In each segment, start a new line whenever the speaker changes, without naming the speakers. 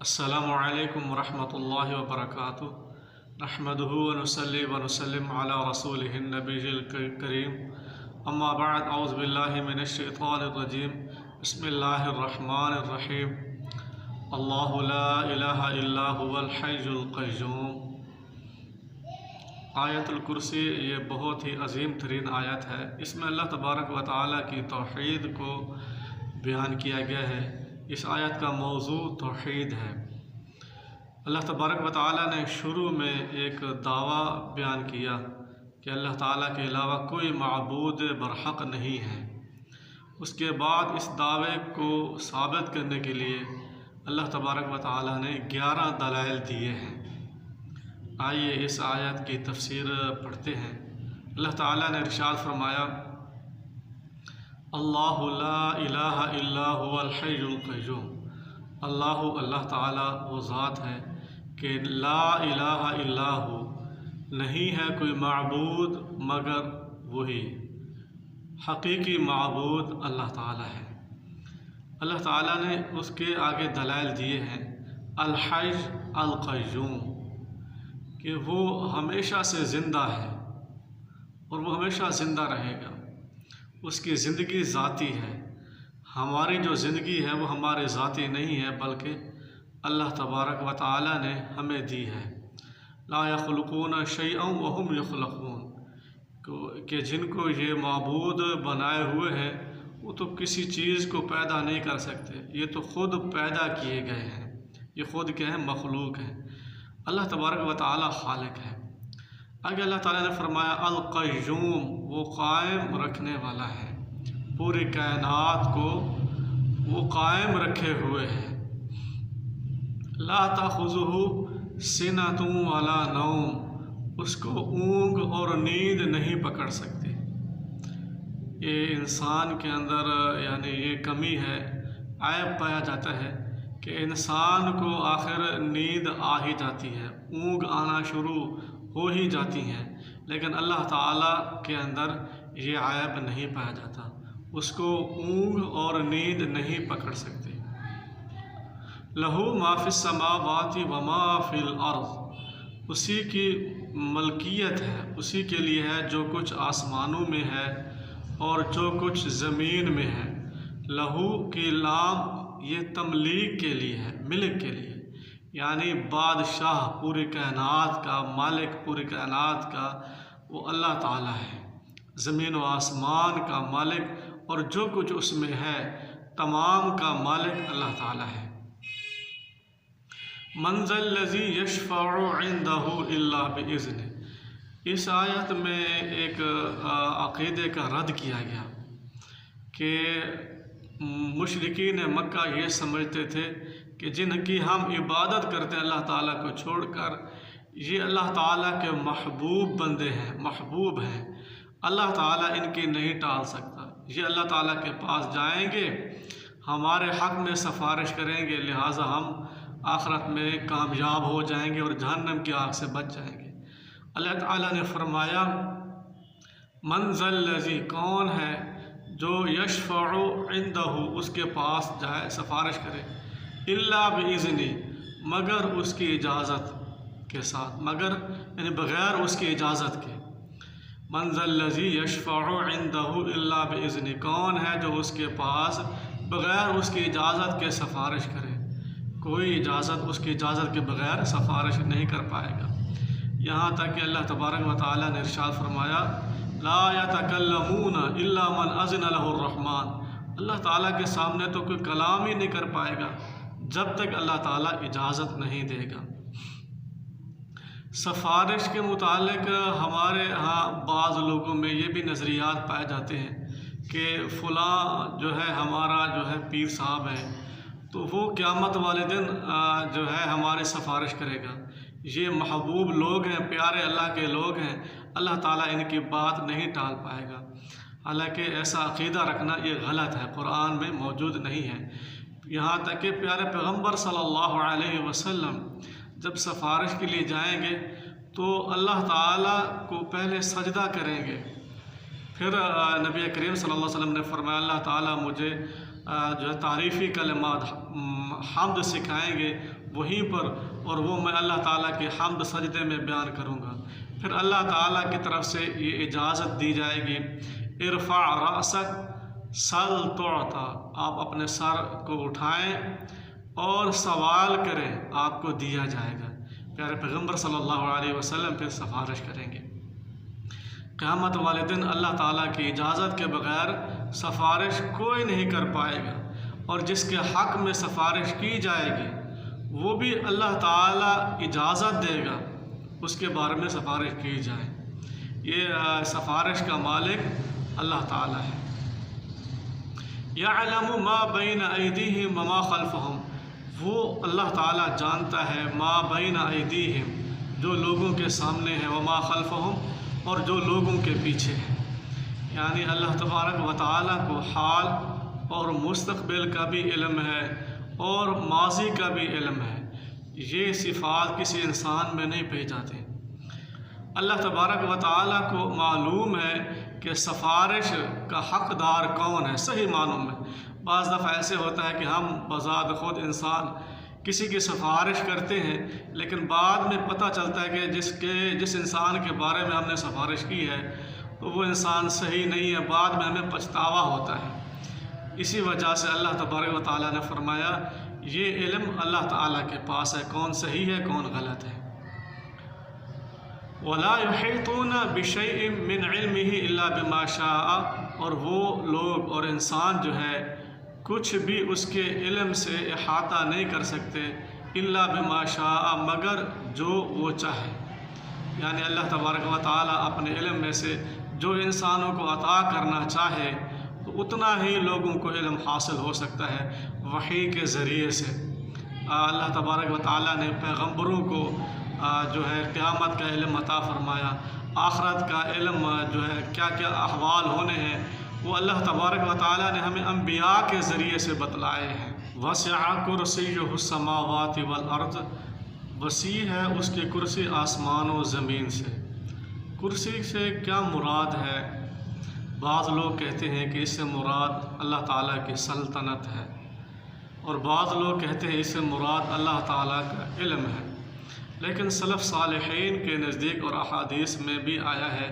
अस्सलामु अलैकुम वरहमतुल्लाहि वबरकातुहू नहमदुहु व नुसल्ली व नुसल्लिम अला रसूलिहिन नबिय्यिल करीम अम्मा बअद औज़ु बिल्लाहि मिनश शैतानिर रजीम बिस्मिल्लाहिर रहमानिर रहीम अल्लाहु ला इलाहा इल्ला हुवल हय्युल क़य्यूम। आयतुल कुर्सी ये बहुत ही अजीम तरीन आयत है। इसमें अल्लाह तबारक व तआला की तौहीद को बयान किया गया है। इस आयत का मौजू तौहीद है। अल्लाह तबारक व तआला ने शुरू में एक दावा बयान किया कि अल्लाह ताला के अलावा कोई माबूद बरहक नहीं है। उसके बाद इस दावे को साबित करने के लिए अल्लाह तबारक व तआला ने 11 दलाइल दिए हैं। आइए इस आयत की तफसीर पढ़ते हैं। अल्लाह ताला ने इरशाद फरमाया, अल्लाहु ला इलाहा इल्ला हुवल हय्युल क़य्यूम। अल्लाह ताला वो ज़ात है कि ला इलाहा इल्ला हु, नहीं है कोई माबूद मगर वही। हकीकी माबूद अल्लाह ताला है। अल्लाह ताला ने उसके आगे दलाइल दिए हैं अल हय्य अल क़य्यूम, कि वो हमेशा से ज़िंदा है और वो हमेशा ज़िंदा रहेगा। उसकी ज़िंदगी ज़ाती है। हमारी जो ज़िंदगी है वो हमारे ज़ाती नहीं है, बल्कि अल्लाह तबारक व तआला ने हमें दी है। ला यख़्लुक़ून शैअन व हुम युख़्लक़ून, कि जिनको ये माबूद बनाए हुए हैं वो तो किसी चीज़ को पैदा नहीं कर सकते, ये तो ख़ुद पैदा किए गए हैं। ये ख़ुद क्या है? मखलूक हैं। अल्लाह तबारक व तआला खालिक है। आगे अल्लाह ताला ने फरमाया अल क़य्यूम, वो कायम रखने वाला है। पूरी कायनात को वो कायम रखे हुए है। ला ताख़ुज़ुहु सिनतुन वला नौम, उसको ऊँघ और नींद नहीं पकड़ सकती। ये इंसान के अंदर यानी ये कमी है, ऐब पाया जाता है कि इंसान को आखिर नींद आ ही जाती है, ऊँघ आना शुरू हो ही जाती हैं, लेकिन अल्लाह ताला के अंदर ये ऐब नहीं पाया जाता। उसको ऊँघ और नींद नहीं पकड़ सकती। लहू मा फिस समावाति व मा फिल अर्ज़, उसी की मलकियत है, उसी के लिए है जो कुछ आसमानों में है और जो कुछ ज़मीन में है। लहू की लाम ये तमलीक के लिए है, मिल्क के लिए, यानी बादशाह पूरी कायनात का, मालिक पूरी कायनात का वो अल्लाह ताला है। ज़मीन व आसमान का मालिक और जो कुछ उसमें है तमाम का मालिक अल्लाह ताला है। मंज़ल्लज़ी यशफ़अउ इंदहु इल्ला बिइज़्निह, इस आयत में एक अक़ीदे का रद्द किया गया कि मुशरिकीन मक्का ये समझते थे कि जिनकी हम इबादत करते हैं अल्लाह ताला को छोड़कर, ये अल्लाह ताला के महबूब बंदे हैं, महबूब हैं। अल्लाह ताला इनकी नहीं टाल सकता। ये अल्लाह ताला के पास जाएंगे, हमारे हक़ में सिफारिश करेंगे, लिहाजा हम आखिरत में कामयाब हो जाएंगे और जहन्नम की आग से बच जाएंगे। अल्लाह ताला ने फरमाया मंज़ल्लज़ी, कौन है जो यशफ़अउ इंदहु, उसके पास जाए सिफारिश करे, इल्ला बिइज़्नी, मगर उसकी इजाज़त के साथ, मगर यानी बग़ैर उसकी इजाज़त के। मंज़ल्लज़ी यशफ़अउ इंदहु इल्ला बिइज़्नी, कौन है जो उसके पास बग़ैर उसकी इजाज़त के सिफारिश करे। कोई इजाज़त, उसकी इजाज़त के बग़ैर सिफारिश नहीं कर पाएगा। यहाँ तक कि अल्लाह तबारक व तआला ने इरशाद फरमाया ला यतकल्लमूना इल्ला मन अज़िन लहुर रहमान, अल्लाह ताला के सामने तो कोई कलाम ही नहीं कर पाएगा जब तक अल्लाह ताला इजाज़त नहीं देगा। सिफारिश के मुतालिक हमारे यहाँ बाज़ लोगों में ये भी नज़रियात पाए जाते हैं कि फ़लाँ जो है हमारा जो है पीर साहब है, तो वो क़यामत वाले दिन जो है हमारी सिफारिश करेगा। ये महबूब लोग हैं, प्यारे अल्लाह के लोग हैं, अल्लाह ताला इनकी बात नहीं टाल पाएगा। हालांकि ऐसा अक़ीदा रखना ये गलत है, कुरान में मौजूद नहीं है। यहाँ तक कि प्यारे पैगम्बर सल्लल्लाहु अलैहि वसल्लम जब सिफारिश के लिए जाएंगे तो अल्लाह ताला को पहले सजदा करेंगे, फिर नबी करीम सल्लल्लाहु अलैहि वसल्लम ने फरमाया अल्लाह ताला मुझे जो है तारीफ़ी कलिमात हम्द सिखाएंगे वहीं पर, और वो मैं अल्लाह ताला के हम्द सजदे में बयान करूँगा। फिर अल्लाह ताला की तरफ से ये इजाज़त दी जाएगी, इरफ़ा रासक सल तुअता, आप अपने सर को उठाएं और सवाल करें, आपको दिया जाएगा। प्यारे पैगम्बर सल्लल्लाहु अलैहि वसल्लम फिर सिफारिश करेंगे। क़यामत वाले दिन अल्लाह ताला की इजाज़त के बग़ैर सिफारिश कोई नहीं कर पाएगा, और जिसके हक़ में सिफारिश की जाएगी वो भी अल्लाह ताला इजाज़त देगा उसके बारे में सिफारिश की जाए। ये सिफारिश का मालिक अल्लाह ताला है। यअलमु मा बैन अयदीहिम व मा खल्फहुम, वो अल्लाह ताला जानता है मा बैन अयदीहिम, जो लोगों के सामने है, व मा खल्फहुम, और जो लोगों के पीछे है। यानी अल्लाह तबारक व तआला को हाल और मुस्तक़बिल का भी इल्म है और माजी का भी इल्म है। ये सिफ़ात किसी इंसान में नहीं पाई जाती। अल्लाह तबारक व तआला को मालूम है कि सिफारिश का हक़दार कौन है, सही मालूम है। बाज़ दफ़ा ऐसे होता है कि हम बज़ात ख़ुद इंसान किसी की सिफारिश करते हैं, लेकिन बाद में पता चलता है कि जिस इंसान के बारे में हमने सिफारिश की है तो वो इंसान सही नहीं है, बाद में हमें पछतावा होता है। इसी वजह से अल्लाह तबारक व तआला ने फरमाया ये इल्म अल्लाह ताला के पास है, कौन सही है कौन गलत है। वला युहीतूना बिशैइन मिन इल्मिही इल्ला बिमा शाअ, और वो लोग और इंसान जो है कुछ भी उसके इल्म से इहाता नहीं कर सकते, इल्ला बिमा शाअ, मगर जो वो चाहे। यानी अल्लाह तबारक व तआला अपने इल्म में से जो इंसानों को अता करना चाहे तो उतना ही लोगों को इल्म हासिल हो सकता है वही के ज़रिए से। अल्लाह तबारक व तआला ने पैगम्बरों को जो है क़यामत का इल्म अता फरमाया, आखरत का इल्म जो है क्या क्या अहवाल होने हैं वो अल्लाह तबारक व तआला ने हमें अम्बिया के ज़रिए से बतलाए हैं। वसिअ कुर्सियुहु समावाति वल अर्ज़, वसी है उसकी कुर्सी आसमान व ज़मीन से। कुर्सी से क्या मुराद है? बाज़ लोग कहते हैं कि इससे मुराद अल्लाह ताला की सल्तनत है, और बाज़ लोग कहते हैं इससे मुराद अल्लाह ताला का इल्म है। लेकिन सलफ़ सालिहीन के नज़दीक और अहादीस में भी आया है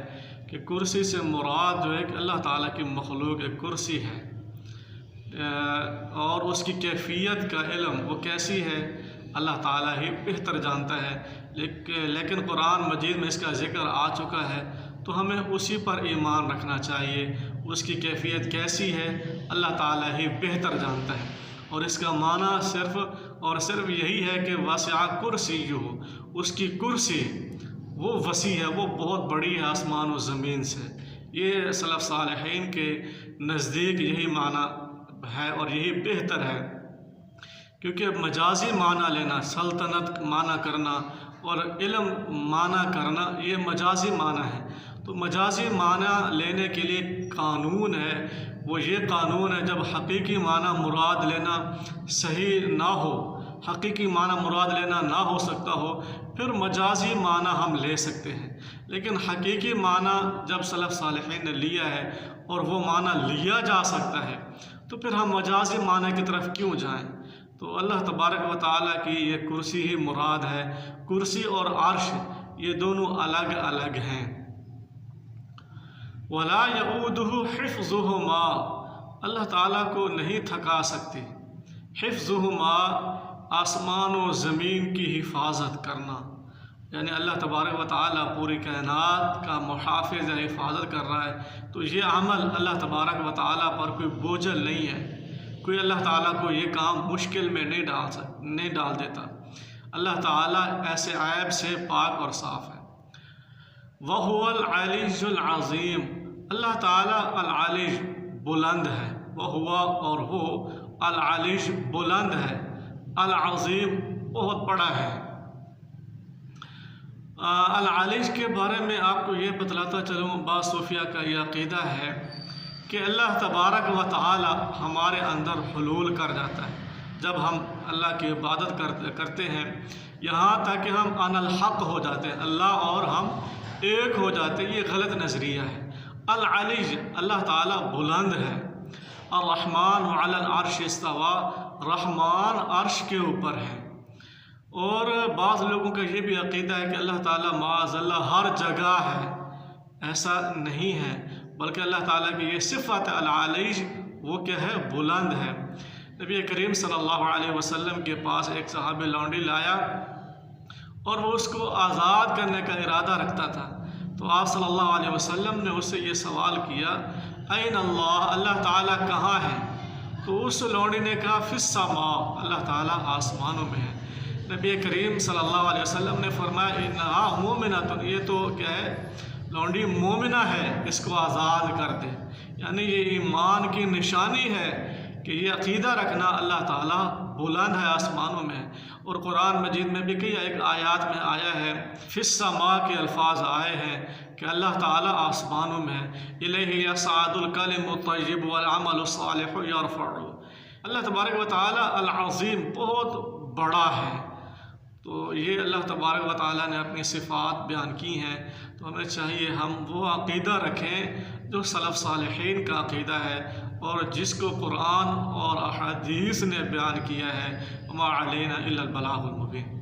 कि कुर्सी से मुराद जो है कि अल्लाह ताला की मखलूक एक कुर्सी है, और उसकी कैफियत का इल्म वो कैसी है अल्लाह ताला ही बेहतर जानता है। लेकिन कुरान मजीद में इसका ज़िक्र आ चुका है तो हमें उसी पर ईमान रखना चाहिए। उसकी कैफियत कैसी है अल्लाह ताला ही बेहतर जानता है, और इसका माना सिर्फ़ और सिर्फ यही है कि वसिअ कुर्सियुहु, उसकी कुर्सी वो वसी है, वो बहुत बड़ी है आसमान और ज़मीन से। ये सलफ़ सालिहीन के नज़दीक यही माना है और यही बेहतर है, क्योंकि मजाजी माना लेना, सल्तनत माना करना और इल्म माना करना ये मजाजी माना है। तो मजाजी माना लेने के लिए कानून है, वो ये कानून है जब हकीकी माना मुराद लेना सही ना हो, हकीकी माना मुराद लेना ना हो सकता हो, फिर मजाजी माना हम ले सकते हैं। लेकिन हकीकी माना जब सलफ़ सालिहीन ने लिया है और वो माना लिया जा सकता है तो फिर हम मजाजी माना की तरफ क्यों जाएं? तो अल्लाह तबारक व तआला की ये कुर्सी ही मुराद है। कुर्सी और अर्श ये दोनों अलग अलग हैं। वला यऊदुहु हिफ्ज़ुहुमा, अल्लाह ताला को नहीं थका सकती। हिफ्ज़ुहुमा, आसमान व ज़मीन की हिफाजत करना, यानी अल्लाह तबारक व तआला पूरी कायनात का मुहाफ़िज़ है, हिफाजत कर रहा है। तो ये अमल अल्लाह तबारक व तआला पर कोई बोझल नहीं है, कोई अल्लाह ताला को ये काम मुश्किल में नहीं डाल देता। अल्लाह ताला ऐसे ऐब से पाक और साफ़ है। वहुवल अलीजुल अज़ीम, अल्लाह ताला अल अलीज बुलंद है, वहुवा और वो अल अलीज बुलंद है, अल अज़ीम बहुत बड़ा है। अल अलीज के बारे में आपको ये बतलाता चलूँ, बाज़ सूफिया का यह अक़ीदा है कि अल्लाह तबारक व तआला हमारे अंदर हुलूल कर जाता है जब हम अल्लाह की इबादत करते हैं, यहाँ तक कि हम अनल हक़ हो जाते हैं, अल्लाह और हम एक हो जाते हैं। ये गलत नज़रिया है। अल अलीज, अल्लाह ताला बुलंद है, अर्रहमान अलल अर्श इस्तवा, रहमान अर्श के ऊपर है। और बाज़ लोगों का ये भी अक़ीदा है कि अल्लाह ताला माअज़ल्लाह हर जगह है। ऐसा नहीं है, बल्कि अल्लाह ताला की ये सिफ़त अल-आली, वो क्या है, बुलंद है। नबी करीम सल्लल्लाहु अलैहि वसल्लम के पास एक सहाबी लौंडी लाया और वो उसको आज़ाद करने का इरादा रखता था। तो आप सल्लल्लाहु अलैहि वसल्लम ने उससे ये सवाल किया, ऐन अल्लाह, अल्लाह ताला कहाँ है? तो उस लौंडी ने कहा, फिस्समा, अल्लाह ताला आसमानों में है। नबी करीम सल्लल्लाहु अलैहि वसल्लम ने फरमाया, इन्हा मोमिना, तो ये तो क्या है, लौंडी मोमिना है, इसको आज़ाद कर दे। यानी ये ईमान की निशानी है कि ये अक़ीदा रखना अल्लाह ताला बुलंद है, आसमानों में। और कुरान मजीद में भी कई एक आयात में आया है, फिस्समा के अल्फाज आए हैं कि अल्लाह ताला आसमानों में है। इलैहि यसअदुल कलिमु तय्यिब वल अमलु सालिहु यरफ़अहु। अल्लाह तबारक व तआला अल-अज़ीम, बहुत बड़ा है। तो ये अल्लाह तबारक व तआला ने अपनी सिफ़ात बयान की हैं। तो हमें चाहिए हम वो अक़ीदा रखें जो सलफ़ सालिहीन का अक़ीदा है और जिसको कुरान और अहादीस ने बयान किया है। वमा अलैना इल्लल बलागुल मुबीन।